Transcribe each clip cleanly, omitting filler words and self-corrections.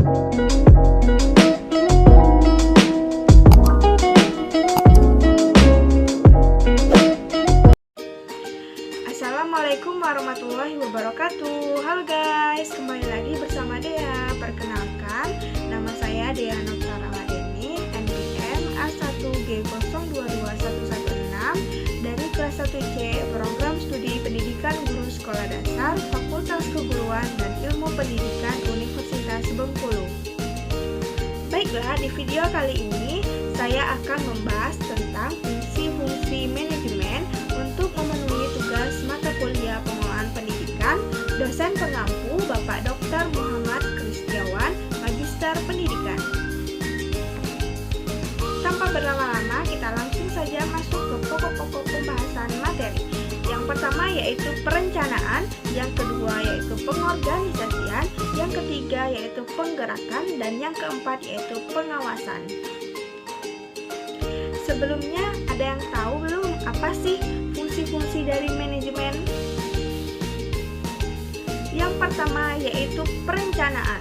Assalamualaikum warahmatullahi wabarakatuh. Halo guys, kembali lagi bersama Dea. Perkenalkan, nama saya Dea Nokta Ramadeni, NPM A1G022116 dari kelas 1C Program Studi Pendidikan Guru Sekolah Dasar Fakultas Keguruan dan Ilmu Pendidikan Universitas Bengkulu. Baiklah, di video kali ini saya akan membahas tentang fungsi-fungsi manajemen untuk memenuhi tugas mata kuliah pengelolaan pendidikan dosen pengampu Bapak Dr. Muhammad Kristiawan, Magister Pendidikan. Tanpa berlama-lama, kita langsung saja masuk ke pokok-pokok pembahasan materi. Yang pertama yaitu perencanaan, yang kedua yaitu pengorganisasian, yang ketiga yaitu penggerakan, dan yang keempat yaitu pengawasan. Sebelumnya, ada yang tahu belum apa sih fungsi-fungsi dari manajemen? Yang pertama yaitu perencanaan.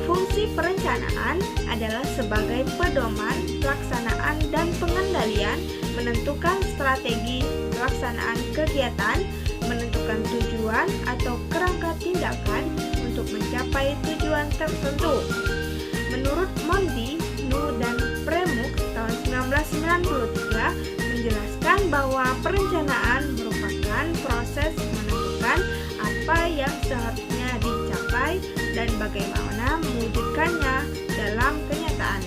Fungsi perencanaan adalah sebagai pedoman, pelaksanaan, dan pengendalian, menentukan strategi pelaksanaan kegiatan, menentukan tujuan atau kerangka tindakan untuk mencapai tujuan tertentu. Menurut Mondi, Nu, dan Premux tahun 1993 menjelaskan bahwa perencanaan merupakan proses menentukan apa yang seharusnya dicapai dan bagaimana mewujudkannya dalam kenyataan.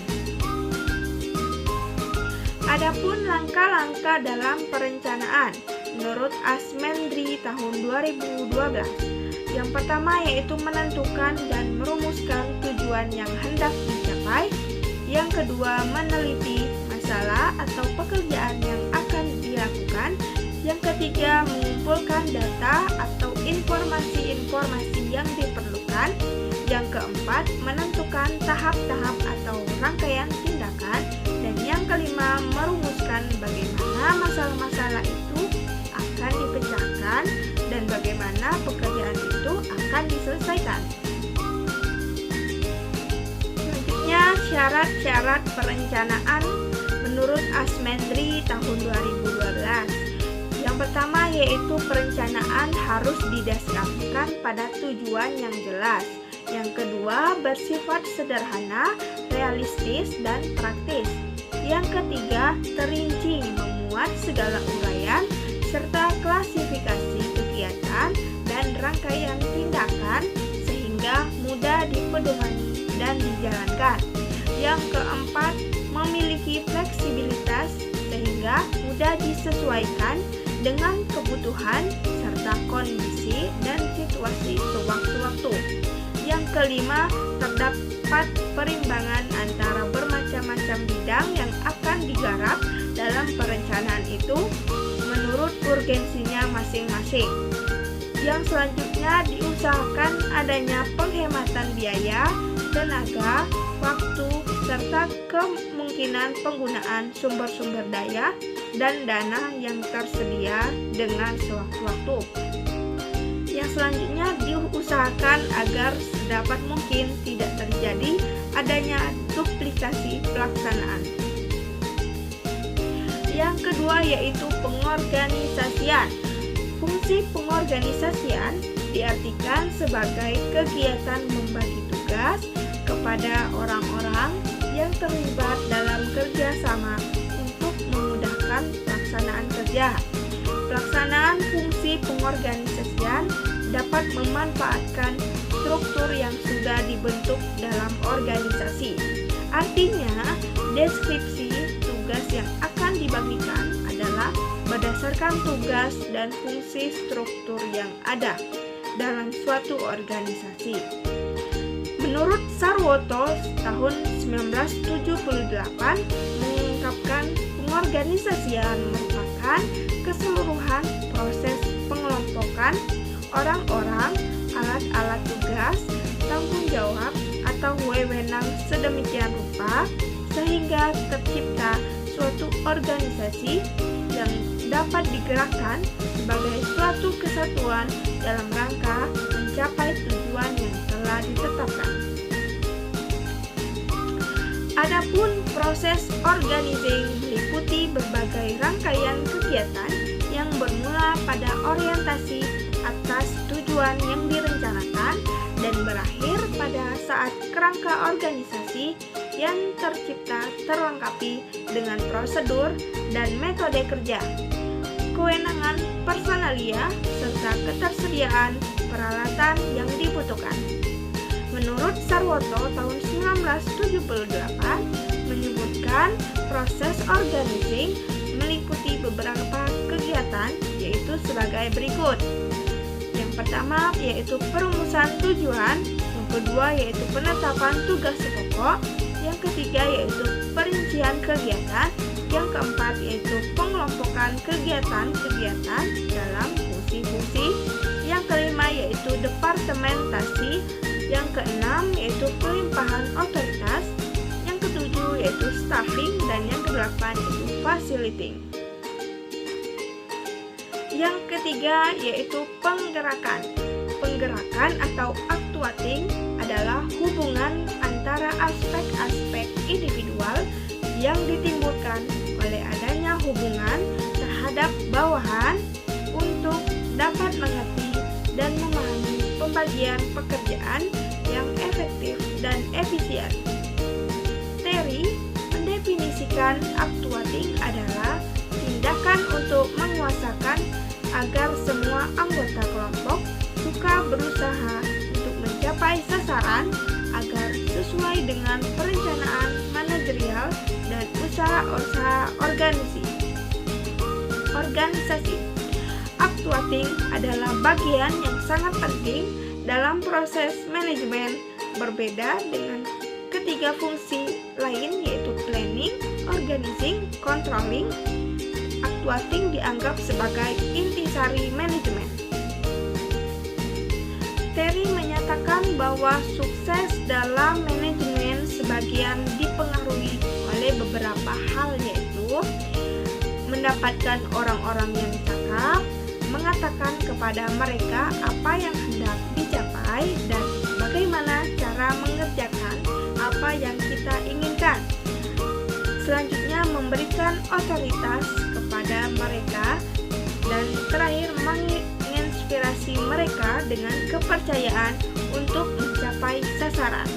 Adapun langkah-langkah dalam perencanaan menurut Asmendri tahun 2012. Yang pertama yaitu menentukan dan merumuskan tujuan yang hendak dicapai. Yang kedua, meneliti masalah atau pekerjaan yang akan dilakukan. Yang ketiga, mengumpulkan data atau informasi-informasi yang diperlukan. Yang keempat, menentukan tahap-tahap atau rangkaian tindakan. Dan yang kelima, merumuskan bagaimana masalah-masalah itu akan dipecahkan dan bagaimana pekerjaan itu akan diselesaikan. Selanjutnya, syarat-syarat perencanaan menurut Asmendri tahun 2012. Yang pertama yaitu perencanaan harus didasarkan pada tujuan yang jelas. Yang kedua, bersifat sederhana, realistis, dan praktis. Yang ketiga, terinci, memuat segala uraian serta klasifikasi kegiatan dan rangkaian tindakan sehingga mudah dipedomani dan dijalankan. Yang keempat, memiliki fleksibilitas sehingga mudah disesuaikan dengan kebutuhan serta kondisi dan situasi sewaktu-waktu. Yang kelima, terdapat perimbangan antara bermacam-macam bidang yang akan digarap dalam perencanaan itu menurut urgensinya masing-masing. Yang selanjutnya, diusahakan adanya penghematan biaya, tenaga, waktu, serta kemungkinan penggunaan sumber-sumber daya dan dana yang tersedia dengan sewaktu-waktu. Yang selanjutnya, diusahakan agar sedapat mungkin tidak terjadi adanya duplikasi pelaksanaan. Yang kedua yaitu pengorganisasian. Fungsi pengorganisasian diartikan sebagai kegiatan membagi tugas kepada orang-orang yang terlibat dalam kerjasama untuk memudahkan pelaksanaan kerja. Pelaksanaan fungsi pengorganisasian dapat memanfaatkan struktur yang sudah dibentuk dalam organisasi. Artinya, deskripsi tugas yang akan dibagikan adalah berdasarkan tugas dan fungsi struktur yang ada dalam suatu organisasi. Menurut Sarwoto tahun 1978 mengungkapkan pengorganisasian merupakan keseluruhan proses pengelompokan orang-orang, alat-alat tugas, tanggung jawab, atau wewenang sedemikian rupa sehingga tercipta suatu organisasi yang dapat digerakkan sebagai suatu kesatuan dalam rangka mencapai tujuan yang telah ditetapkan. Adapun proses organizing meliputi berbagai rangkaian kegiatan yang bermula pada orientasi atas tujuan yang direncanakan dan berakhir pada saat kerangka organisasi yang tercipta terlengkapi dengan prosedur dan metode kerja, kewenangan personalia, serta ketersediaan peralatan yang dibutuhkan. Menurut Sarwoto tahun 1978 menyebutkan proses organizing meliputi beberapa kegiatan yaitu sebagai berikut. Yang pertama yaitu perumusan tujuan, yang kedua yaitu penetapan tugas pokok, yang ketiga yaitu perincian kegiatan, yang keempat yaitu pengelompokan kegiatan-kegiatan dalam fungsi-fungsi, yang kelima yaitu departementasi, yang keenam yaitu pelimpahan otoritas, yang ketujuh yaitu staffing, dan yang kedelapan yaitu facilitating. Yang ketiga yaitu penggerakan. Penggerakan atau actuating adalah hubungan antara aspek-aspek individual yang ditimbulkan oleh adanya hubungan terhadap bawahan untuk dapat mengerti dan memahami pembagian pekerjaan yang efektif dan efisien. Terry mendefinisikan actuating adalah tindakan untuk menguasakan agar semua anggota kelompok suka berusaha untuk mencapai sasaran agar sesuai dengan perencanaan manajerial dan usaha-usaha organisasi. Actuating adalah bagian yang sangat penting dalam proses manajemen, berbeda dengan ketiga fungsi lain yaitu planning, organizing, controlling. Actuating dianggap sebagai intisari manajemen. Terry menyatakan bahwa sukses dalam manajemen sebagian dipengaruhi oleh beberapa hal yaitu mendapatkan orang-orang yang cakap, mengatakan kepada mereka apa yang hendak dicapai, dan bagaimana cara mengerjakan apa yang kita inginkan. Selanjutnya memberikan otoritas kepada mereka, dan terakhir menginspirasi mereka dengan kepercayaan untuk mencapai sasaran.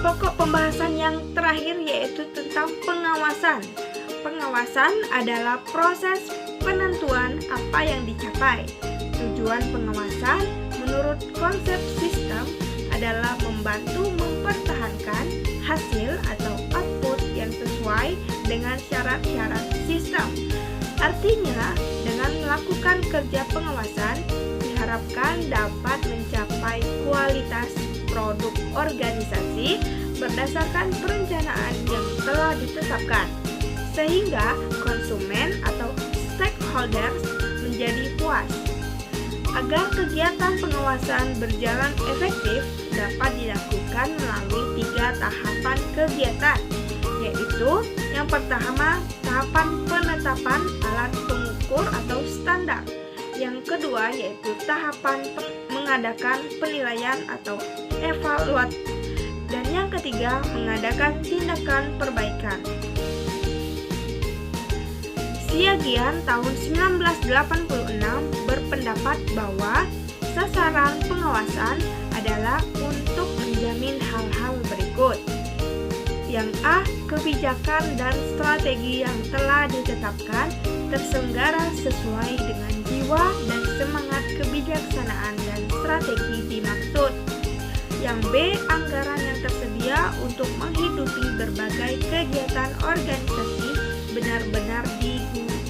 Pokok pembahasan yang terakhir yaitu tentang pengawasan. Pengawasan adalah proses penentuan apa yang dicapai. Tujuan pengawasan menurut konsep sistem adalah membantu mempertahankan hasil atau output yang sesuai dengan syarat-syarat sistem. Artinya, dengan melakukan kerja pengawasan, diharapkan dapat mencapai kualitas produk organisasi berdasarkan perencanaan yang telah ditetapkan, sehingga konsumen atau stakeholders menjadi puas. Agar kegiatan pengawasan berjalan efektif, dapat dilakukan melalui 3 tahapan kegiatan, yaitu yang pertama, tahapan penetapan alat pengukur atau standar. Yang kedua, yaitu tahapan mengadakan penilaian atau evaluasi. Dan yang ketiga, mengadakan tindakan perbaikan. Siagian tahun 1986 berpendapat bahwa sasaran pengawasan adalah untuk menjamin hal-hal berikut. Yang A, kebijakan dan strategi yang telah ditetapkan terselenggara sesuai dengan jiwa dan semangat kebijaksanaan dan strategi dimaksud. Yang B, anggaran yang tersedia untuk menghidupi berbagai kegiatan organisasi benar-benar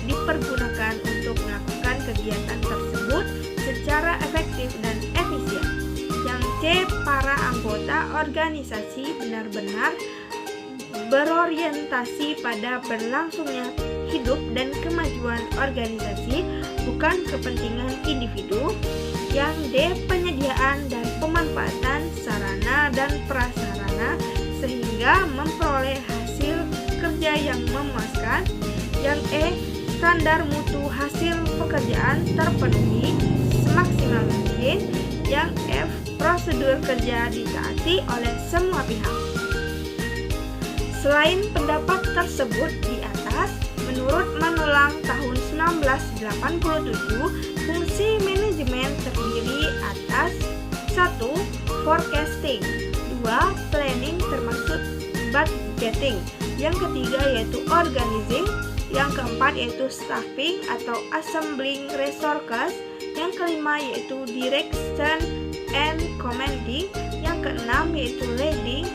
dipergunakan untuk melakukan kegiatan tersebut secara efektif dan efisien. Yang C, para anggota organisasi benar-benar berorientasi pada berlangsungnya hidup dan kemajuan organisasi, bukan kepentingan individu. Yang D, penyediaan dan pemanfaatan sarana dan prasarana sehingga memperoleh hasil kerja yang memuaskan. Yang E, standar mutu hasil pekerjaan terpenuhi semaksimal mungkin. Yang F, prosedur kerja ditaati oleh semua pihak. Selain pendapat tersebut di atas, menurut Manulang tahun 1987, fungsi manajemen terdiri atas 1. Forecasting, 2. Planning termasuk budgeting, yang ketiga yaitu organizing, yang keempat yaitu staffing atau assembling resources, yang kelima yaitu direction and commanding, yang keenam yaitu leading,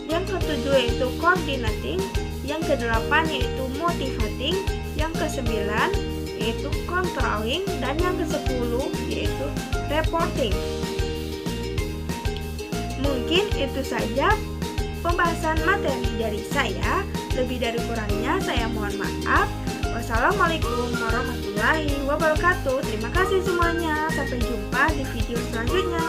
yang ketujuh yaitu coordinating, yang kedelapan yaitu motivating, yang kesembilan yaitu controlling, dan yang kesepuluh yaitu reporting. Mungkin itu saja pembahasan materi dari saya. Lebih dari kurangnya saya mohon maaf. Wassalamualaikum warahmatullahi wabarakatuh. Terima kasih semuanya. Sampai jumpa di video selanjutnya.